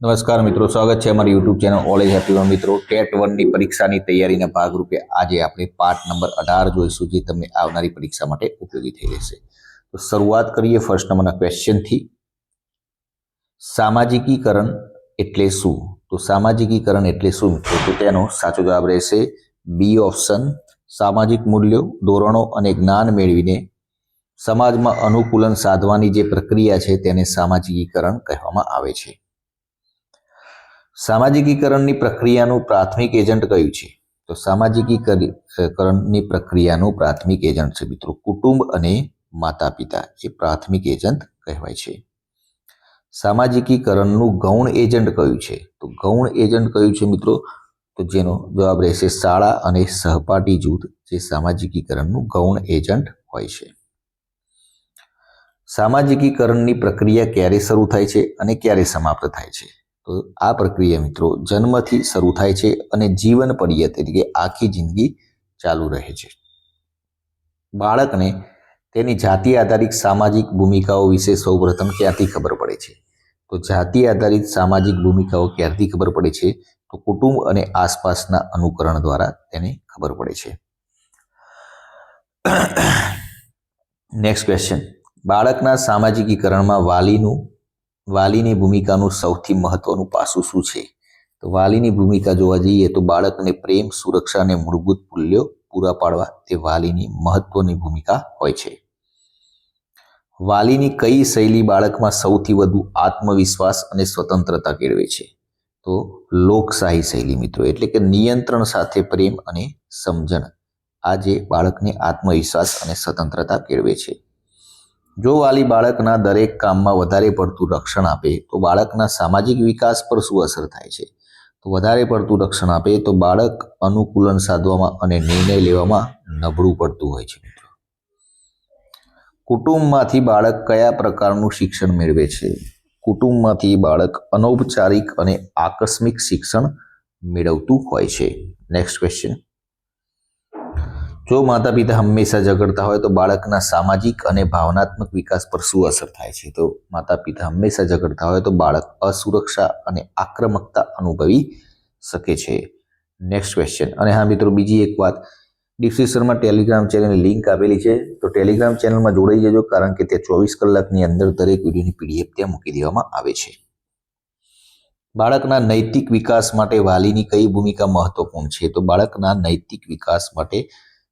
નમસ્કાર મિત્રો, સ્વાગત છે અમારી યુટ્યુબ ચેનલ ઓલ એજ હેપીમાં। મિત્રો, ટેટ 1ની પરીક્ષાની તૈયારીના ભાગરૂપે આજે આપણે પાઠ નંબર 18 જોઈશું, જે તમને આવનારી પરીક્ષા માટે ઉપયોગી થઈ રહેશે। તો શરૂઆત કરીએ ફર્સ્ટ નંબરના ક્વેશ્ચનથી। સામાજિકીકરણ એટલે શું? તો સામાજિકીકરણ એટલે શું મિત્રો? તો તેનો સાચો જવાબ રહેશે બી ઓપ્શન। સામાજિક મૂલ્યો, ધોરણો અને જ્ઞાન મેળવીને સમાજમાં અનુકૂલન સાધવાની જે પ્રક્રિયા છે તેને સામાજિકીકરણ કહેવામાં આવે છે। સામાજિકીકરણની પ્રક્રિયાનું પ્રાથમિક એજન્ટ કયું છે? તો સામાજિકીકરણની પ્રક્રિયાનું પ્રાથમિક એજન્ટ છે મિત્રો કુટુંબ અને માતા પિતા, એ પ્રાથમિક એજન્ટ કહેવાય છે। સામાજિકીકરણનું ગૌણ એજન્ટ કયું છે? તો ગૌણ એજન્ટ કયું છે મિત્રો? તો જેનો જવાબ રહેશે શાળા અને સહપાઠી જૂથ, જે સામાજિકીકરણનું ગૌણ એજન્ટ હોય છે। સામાજિકીકરણની પ્રક્રિયા ક્યારે શરૂ થાય છે અને ક્યારે સમાપ્ત થાય છે? તો આ પ્રક્રિયા મિત્રો જન્મથી શરૂ થાય છે અને જીવન પર્યંત એટલે કે આખી જિંદગી ચાલુ રહે છે। બાળકને તેની જાતિ આધારિત સામાજિક ભૂમિકાઓ વિશે સૌપ્રથમ ક્યાંથી ખબર પડે છે? તો જાતિ આધારિત સામાજિક ભૂમિકાઓ ક્યારથી ખબર પડે છે? તો કુટુંબ અને આસપાસના અનુકરણ દ્વારા તેને ખબર પડે છે। નેક્સ્ટ ક્વેશ્ચન, બાળકના સામાજિકીકરણમાં વાલીની ભૂમિકાનું સૌથી મહત્વનું પાસું શું છે? તો વાલીની ભૂમિકા જોવા જઈએ તો બાળકને પ્રેમ, સુરક્ષા અને મૂળભૂત મૂલ્યો પૂરા પાડવા તે વાલીની મહત્વની ભૂમિકા હોય છે। વાલીની કઈ શૈલી બાળકમાં સૌથી વધુ આત્મવિશ્વાસ અને સ્વતંત્રતા કેળવે છે? તો લોકશાહી શૈલી મિત્રો, એટલે કે નિયંત્રણ સાથે પ્રેમ અને સમજણ, આ જે બાળકને આત્મવિશ્વાસ અને સ્વતંત્રતા કેળવે છે। જો વાલી બાળકના દરેક કામમાં વધારે પડતું રક્ષણ આપે તો બાળકના સામાજિક વિકાસ પર શું અસર થાય છે? તો વધારે પડતું રક્ષણ આપે તો બાળક અનુકૂલન સાધવામાં અને નિર્ણય લેવામાં નબળું પડતું હોય છે મિત્રો। કુટુંબમાંથી બાળક કયા પ્રકારનું શિક્ષણ મેળવે છે? કુટુંબમાંથી બાળક અનૌપચારિક અને આકસ્મિક શિક્ષણ મેળવતું હોય છે। નેક્સ્ટ ક્વેશ્ચન, જો માતા પિતા હંમેશા ઝઘડતા હોય તો બાળકના સામાજિક અને ભાવનાત્મક વિકાસ પર શું અસર થાય છે? તો માતા પિતા હંમેશા ઝઘડતા હોય તો બાળક અસુરક્ષા અને આક્રમકતા અનુભવી શકે છે। નેક્સ્ટ ક્વેશ્ચન, અને હા મિત્રો બીજી એક વાત, ડિસ્ક્રિપ્શનમાં ટેલિગ્રામ ચેનલની લિંક આપેલી છે, તો ટેલિગ્રામ ચેનલમાં જોડાઈ જજો, કારણ કે તે 24 કલાકની અંદર દરેક વિડીયોની PDF ત્યાં મૂકી દેવામાં આવે છે। બાળકના નૈતિક વિકાસ માટે વાલીની કઈ ભૂમિકા મહત્વપૂર્ણ છે? તો બાળકના નૈતિક વિકાસ માટે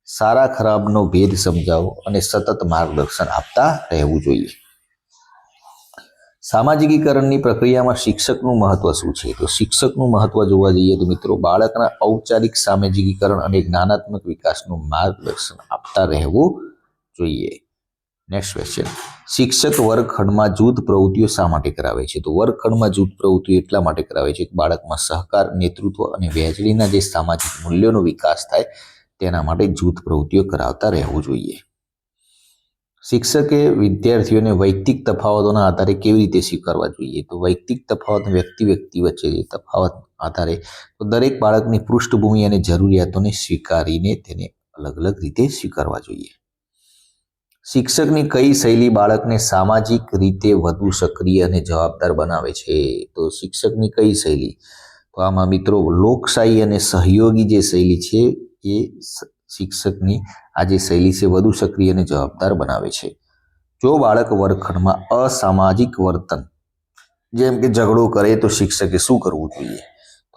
સારા ખરાબનો ભેદ સમજાવો અને સતત માર્ગદર્શન આપતા રહેવું જોઈએ। સામાજિકીકરણની પ્રક્રિયામાં શિક્ષકનું મહત્વ શું છે? તો શિક્ષકનું મહત્વ જોવા જઈએ તો મિત્રો બાળકના ઔપચારિક સામાજિકીકરણ અને જ્ઞાનાત્મક વિકાસનું માર્ગદર્શન આપતા રહેવું જોઈએ। નેક્સ્ટ ક્વેશ્ચન, શિક્ષક વર્ગખંડમાં જૂથ પ્રવૃત્તિઓ શા માટે કરાવે છે? તો વર્ગખંડમાં જૂથ પ્રવૃત્તિઓ એટલા માટે કરાવે છે કે બાળકમાં સહકાર, નેતૃત્વ અને વહેંચણીના જે સામાજિક મૂલ્યોનો વિકાસ થાય તેના માટે જૂથ પ્રવૃત્તિઓ કરાવતા રહેવું જોઈએ। શિક્ષકે વિદ્યાર્થીઓને વૈયક્તિક તફાવતોના આધારે કેવી રીતે સ્વીકારવા જોઈએ? તો વૈયક્તિક તફાવત વ્યક્તિ વચ્ચે તફાવત આધારે તો દરેક બાળકની પૃષ્ઠભૂમિ અને જરૂરિયાતોને સ્વીકારીને તેને અલગ અલગ રીતે સ્વીકારવા જોઈએ। શિક્ષકની કઈ શૈલી બાળકને સામાજિક રીતે વધુ સક્રિય અને જવાબદાર બનાવે છે? તો શિક્ષકની કઈ શૈલી? તો આમાં મિત્રો લોકશાહી અને સહયોગી જે શૈલી છે એ શિક્ષકની આ જે શૈલી છે વધુ સક્રિય અને જવાબદાર બનાવે છે। જો બાળક વર્ગખંડમાં અસામાજિક વર્તન જેમ કે ઝઘડો કરે તો શિક્ષકે શું કરવું જોઈએ?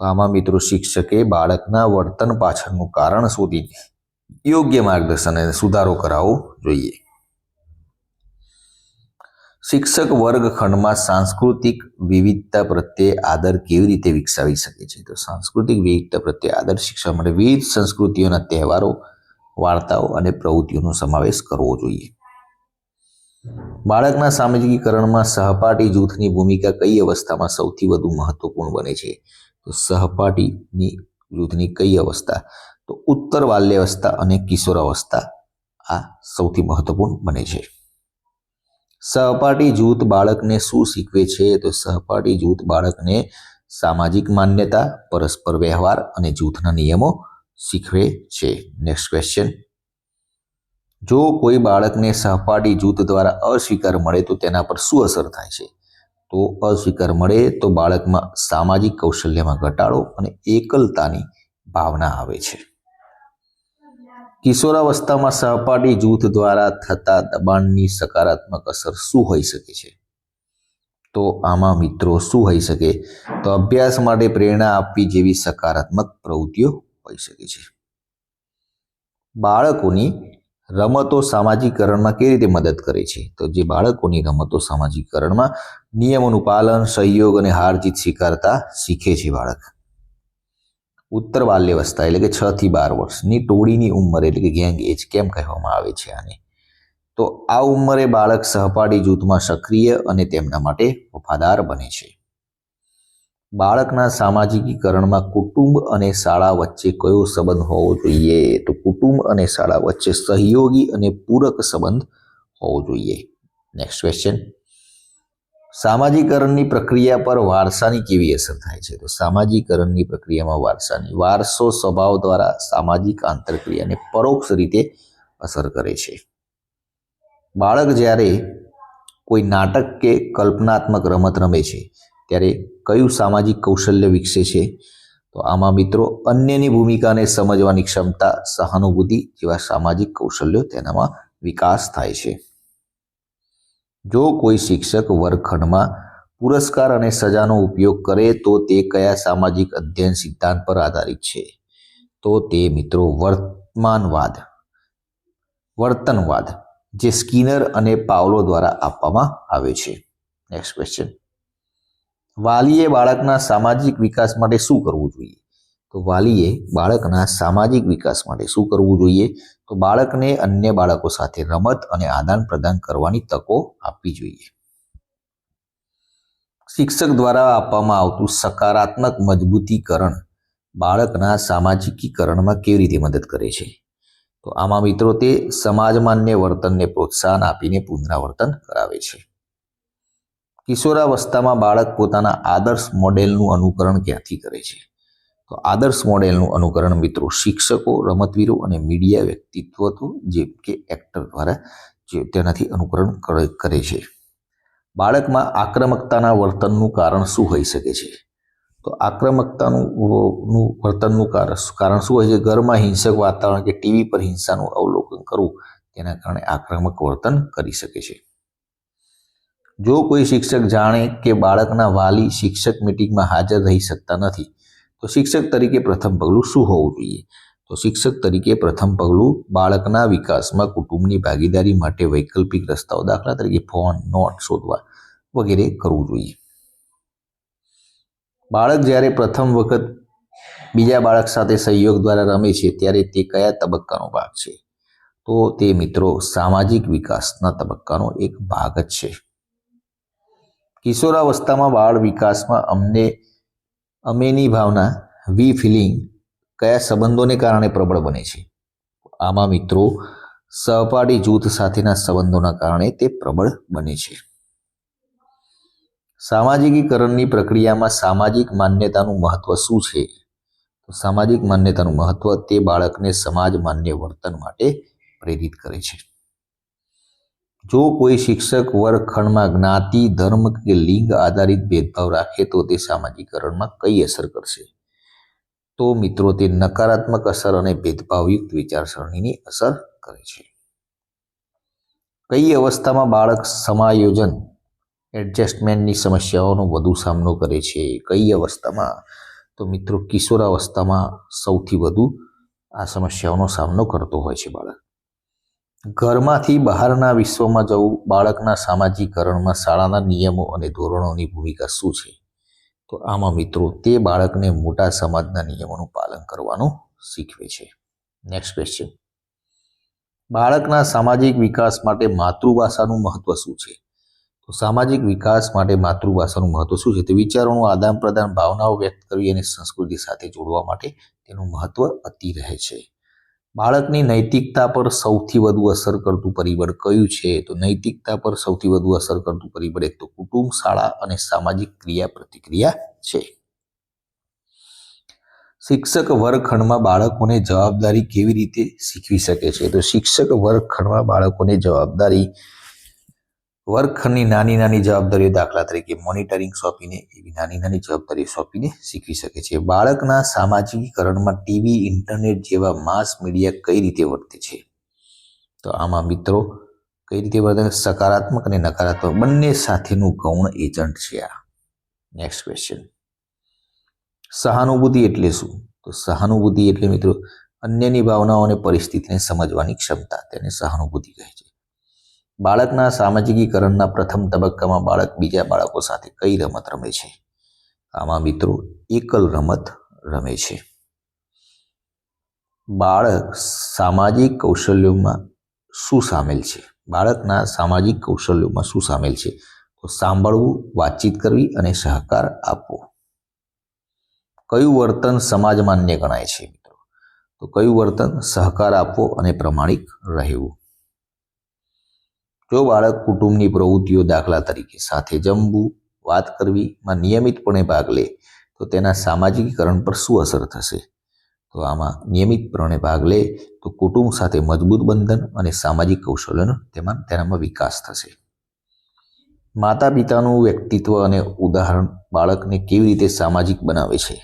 તો આમાં મિત્રો શિક્ષકે બાળકના વર્તન પાછળનું કારણ શોધીને યોગ્ય માર્ગદર્શન અને સુધારો કરાવવો જોઈએ। શિક્ષક વર્ગખંડમાં સાંસ્કૃતિક વિવિધતા પ્રત્યે આદર કેવી રીતે વિકસાવી શકે છે? તો સાંસ્કૃતિક વિવિધતા પ્રત્યે આદર શિક્ષવા માટે વિવિધ સંસ્કૃતિઓના તહેવારો, વાર્તાઓ અને પ્રવૃત્તિઓનો સમાવેશ કરવો જોઈએ। બાળકના સામાજિકીકરણમાં સહપાઠી જૂથની ભૂમિકા કઈ અવસ્થામાં સૌથી વધુ મહત્વપૂર્ણ બને છે? તો સહપાઠીની જૂથની કઈ અવસ્થા? તો ઉત્તર બાલ્યાવસ્થા અને કિશોરાવસ્થા આ સૌથી મહત્વપૂર્ણ બને છે। સહપાઠી જૂથ બાળકને શું શીખવે છે? તો સહપાઠી જૂથ બાળકને સામાજિક માન્યતા, પરસ્પર વ્યવહાર અને જૂથના નિયમો શીખવે છે। નેક્સ્ટ ક્વેશ્ચન, જો કોઈ બાળકને સહપાઠી જૂથ દ્વારા અસ્વીકાર મળે તો તેના પર શું અસર થાય છે? તો તો અસ્વીકાર મળે તો બાળકમાં સામાજિક કૌશલ્યમાં ઘટાડો અને એકલતાની ભાવના આવે છે. કિશોરાવસ્થામાં સહપાઠી જૂથ દ્વારા થતા દબાણની સકારાત્મક અસર શું હોઈ શકે છે? તો આમાં મિત્રો શું હોઈ શકે? તો અભ્યાસ માટે પ્રેરણા આપવી જેવી સકારાત્મક પ્રવૃત્તિઓ હોઈ શકે છે. બાળકોની રમતો સામાજિકરણમાં કેવી રીતે મદદ કરે છે? તો જે બાળકોની રમતો સામાજિકરણમાં નિયમોનું પાલન, સહયોગ અને હાર જીત સ્વીકારતા શીખે છે બાળક. ઉત્તર બાલ્યાવસ્થા એટલે કે 6 થી 12 વર્ષની ટોળીની ઉંમર એટલે કે ગેંગ એજ કેમ કહેવામાં આવે છે આને? તો આ ઉંમરે બાળક સહપાઠી જૂથમાં સક્રિય અને તેમના માટે વફાદાર બને છે. બાળકના સામાજિકીકરણમાં કુટુંબ અને શાળા વચ્ચે કયો સંબંધ હોવો જોઈએ? તો કુટુંબ અને શાળા વચ્ચે સહયોગી અને પૂરક સંબંધ હોવો જોઈએ. નેક્સ્ટ ક્વેશ્ચન, સામાજિકરણની પ્રક્રિયા પર વારસાની કેવી અસર થાય છે? તો સામાજિકરણની પ્રક્રિયામાં વારસો સ્વભાવ દ્વારા સામાજિક આંતરક્રિયાને પરોક્ષ રીતે અસર કરે છે. બાળક જ્યારે કોઈ નાટક કે કલ્પનાત્મક રમત રમે છે ત્યારે કયું સામાજિક કૌશલ્ય વિકસે છે? તો આમાં મિત્રો અન્યની ભૂમિકાને સમજવાની ક્ષમતા, સહાનુભૂતિ જેવા સામાજિક કૌશલ્યો તેનામાં વિકાસ થાય છે. જો કોઈ શિક્ષક વર્ગખંડમાં પુરસ્કાર અને સજાનો ઉપયોગ કરે તો તે કયા સામાજિક અધ્યયન સિદ્ધાંત પર આધારિત છે? તો તે મિત્રો વર્તનવાદ જે સ્કિનર અને પાવલો દ્વારા આપવામાં આવે છે. નેક્સ્ટ ક્વેશ્ચન, વાલીએ બાળકના સામાજિક વિકાસ માટે શું કરવું જોઈએ? તો વાલીએ બાળકના સામાજિક વિકાસ માટે શું કરવું જોઈએ? તો બાળકને અન્ય બાળકો સાથે રમત અને આદાન પ્રદાન કરવાની તકો આપવી જોઈએ. શિક્ષક દ્વારા આપવામાં આવતું સકારાત્મક મજબૂતીકરણ બાળકના સામાજિકીકરણમાં કેવી રીતે મદદ કરે છે? તો આમાં મિત્રો તે સમાજમાન્ય વર્તનને પ્રોત્સાહન આપીને પુનરાવર્તન કરાવે છે. કિશોરાવસ્થામાં બાળક પોતાના આદર્શ મોડેલનું અનુકરણ ક્યાંથી કરે છે? તો આદર્શ મોડેલનું અનુકરણ મિત્રો શિક્ષકો, રમતવીરો અને મીડિયા વ્યક્તિત્વ જેમ કે એક્ટર દ્વારા તેનાથી અનુકરણ કરે છે. બાળકમાં આક્રમકતાના વર્તનનું કારણ શું હોઈ શકે છે? તો આક્રમકતાનું વર્તનનું કારણ શું હોય છે? ઘરમાં હિંસક વાતાવરણ કે ટીવી પર હિંસાનું અવલોકન કરવું તેના કારણે આક્રમક વર્તન કરી શકે છે. જો કોઈ શિક્ષક જાણે કે બાળકના વાલી શિક્ષક મીટિંગમાં હાજર રહી શકતા નથી તો શિક્ષક તરીકે પ્રથમ પગલું શું હોવું જોઈએ? તો શિક્ષક તરીકે પ્રથમ પગલું બાળકના વિકાસમાં કુટુંબની ભાગીદારી માટે વૈકલ્પિક રસ્તાઓ, દાખલા તરીકે ફોન, નોટ શોધવા વગેરે કરવું જોઈએ. બાળક જ્યારે પ્રથમ વખત બીજા બાળક સાથે સહયોગ દ્વારા રમે છે ત્યારે તે કયા તબક્કાનો ભાગ છે? તો તે મિત્રો સામાજિક વિકાસના તબક્કાનો એક ભાગ જ છે. કિશોરાવસ્થામાં બાળ વિકાસમાં અમેની ભાવના વી ફિલિંગ કયા સંબંધોને કારણે પ્રબળ બને છે? આમાં મિત્રો સહપાઠી જૂથ સાથેના સંબંધોના કારણે તે પ્રબળ બને છે. સામાજિકીકરણની પ્રક્રિયામાં સામાજિક માન્યતાનું મહત્વ શું છે? તો સામાજિક માન્યતાનું મહત્વ તે બાળકને સમાજ માન્ય વર્તન માટે પ્રેરિત કરે છે. જો કોઈ શિક્ષક વર્ગખંડમાં જ્ઞાતિ, ધર્મ કે લિંગ આધારિત ભેદભાવ રાખે તો તે સામાજિકરણમાં કઈ અસર કરશે? તો મિત્રો તે નકારાત્મક અસર અને ભેદભાવયુક્ત વિચારસરણીની અસર કરે છે. કઈ અવસ્થામાં બાળક સમાયોજન એડજસ્ટમેન્ટની સમસ્યાઓનો વધુ સામનો કરે છે? કઈ અવસ્થામાં? તો મિત્રો કિશોરાવસ્થામાં સૌથી વધુ આ સમસ્યાઓનો સામનો કરતો હોય છે બાળક. ઘરમાંથી બહારના વિશ્વમાં જવું બાળકના સામાજિકરણમાં શાળાના નિયમો અને ધોરણોની ભૂમિકા શું છે? તો આમાં મિત્રો તે બાળકને મોટા સમાજના નિયમોનું પાલન કરવાનું શીખવે છે. નેક્સ્ટ ક્વેશ્ચન, બાળકના સામાજિક વિકાસ માટે માતૃભાષાનું મહત્વ શું છે? તો સામાજિક વિકાસ માટે માતૃભાષાનું મહત્વ શું છે? તો વિચારોનું આદાન પ્રદાન, ભાવનાઓ વ્યક્ત કરવી અને સંસ્કૃતિ સાથે જોડવા માટે તેનું મહત્વ અતિ રહે છે. બાળકની નૈતિકતા પર સૌથી વધુ અસર કરતું પરિબળ કયું છે? તો નૈતિકતા પર સૌથી વધુ અસર કરતું પરિબળ એક તો કુટુંબ, શાળા અને સામાજિક ક્રિયા પ્રતિક્રિયા છે. શિક્ષક વર્ગખંડમાં બાળકોને જવાબદારી કેવી રીતે શીખવી શકે છે? તો શિક્ષક વર્ગખંડમાં બાળકોને જવાબદારી વર્ગખંડની નાની નાની જવાબદારીઓ દાખલા તરીકે મોનિટરિંગ સોંપીને એવી નાની નાની જવાબદારીઓ સોંપીને શીખવી શકે છે. બાળકના સામાજિકીકરણમાં ટીવી, ઇન્ટરનેટ જેવા માસ મીડિયા કઈ રીતે વર્તે છે? તો આમાં મિત્રો કઈ રીતે વર્તે? સકારાત્મક અને નકારાત્મક બંને સાથેનું ગૌણ એજન્ટ છે આ. નેક્સ્ટ ક્વેશ્ચન, સહાનુભૂતિ એટલે શું? તો સહાનુભૂતિ એટલે મિત્રો અન્યની ભાવનાઓ અને પરિસ્થિતિને સમજવાની ક્ષમતા, તેને સહાનુભૂતિ કહે છે. બાળકના સામાજિકીકરણના પ્રથમ તબક્કામાં બાળક બીજા બાળકો સાથે કઈ રમત રમે છે? આમાં મિત્રો એકલ રમત રમે છે. બાળક સામાજિક કૌશલ્યોમાં શું સામેલ છે? બાળકના સામાજિક કૌશલ્યોમાં શું સામેલ છે? તો સાંભળવું, વાતચીત કરવી અને સહકાર આપવો. કયું વર્તન સમાજ માન્ય ગણાય છે મિત્રો? તો કયું વર્તન? સહકાર આપવો અને પ્રમાણિક રહેવું. જો બાળક કુટુંબની પ્રવૃત્તિઓ દાખલા તરીકે સાથે જમવું, વાત કરવીમાં નિયમિતપણે ભાગ લે તો તેના સામાજિકીકરણ પર શું અસર થશે? તો આમાં નિયમિતપણે ભાગ લે તો કુટુંબ સાથે મજબૂત બંધન અને સામાજિક કૌશલ્યનો તેનામાં વિકાસ થશે. માતા પિતાનું વ્યક્તિત્વ અને ઉદાહરણ બાળકને કેવી રીતે સામાજિક બનાવે છે?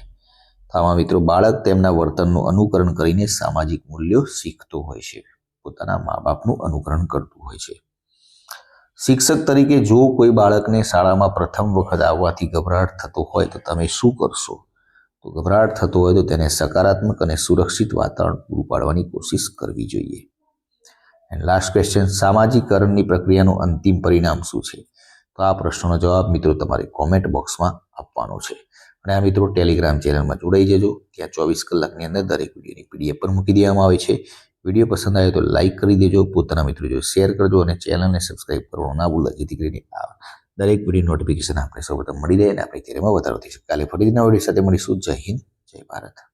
તો આમાં મિત્રો બાળક તેમના વર્તનનું અનુકરણ કરીને સામાજિક મૂલ્યો શીખતો હોય છે, પોતાના મા બાપનું અનુકરણ કરતું હોય છે. શિક્ષક તરીકે જો કોઈ બાળકને શાળામાં પ્રથમ વખત આવવાથી ગભરાટ થતો હોય તો તમે શું કરશો? તો ગભરાટ થતો હોય તો તેને સકારાત્મક અને સુરક્ષિત વાતાવરણ પૂરું પાડવાની કોશિશ કરવી જોઈએ. એન્ડ લાસ્ટ ક્વેશ્ચન, સામાજિકકરણની પ્રક્રિયાનું અંતિમ પરિણામ શું છે? તો આ પ્રશ્નનો જવાબ મિત્રો તમારે કોમેન્ટ બોક્સમાં આપવાનો છે. અને આ મિત્રો ટેલિગ્રામ ચેનલમાં જોડાઈ જજો. ત્યાં 24 કલાકની અંદર દરેક વિડીયોની PDF પર મૂકી દેવામાં આવે છે. વિડીયો પસંદ આવે તો લાઇક કરી દેજો, પોતાના મિત્રો જો શેર કરજો અને ચેનલને સબસ્ક્રાઇબ કરવાનું ના ભૂલતા, જેથી કરીને દરેક વિડીયો નોટિફિકેશન આપણે સૌપ્રથમ મળી રહે અને આપણે તેમાં વધારો થઈ શકે. કાલે ફરીથી નવા વિડીયો સાથે મળીશું. જય હિન્દ, જય ભારત.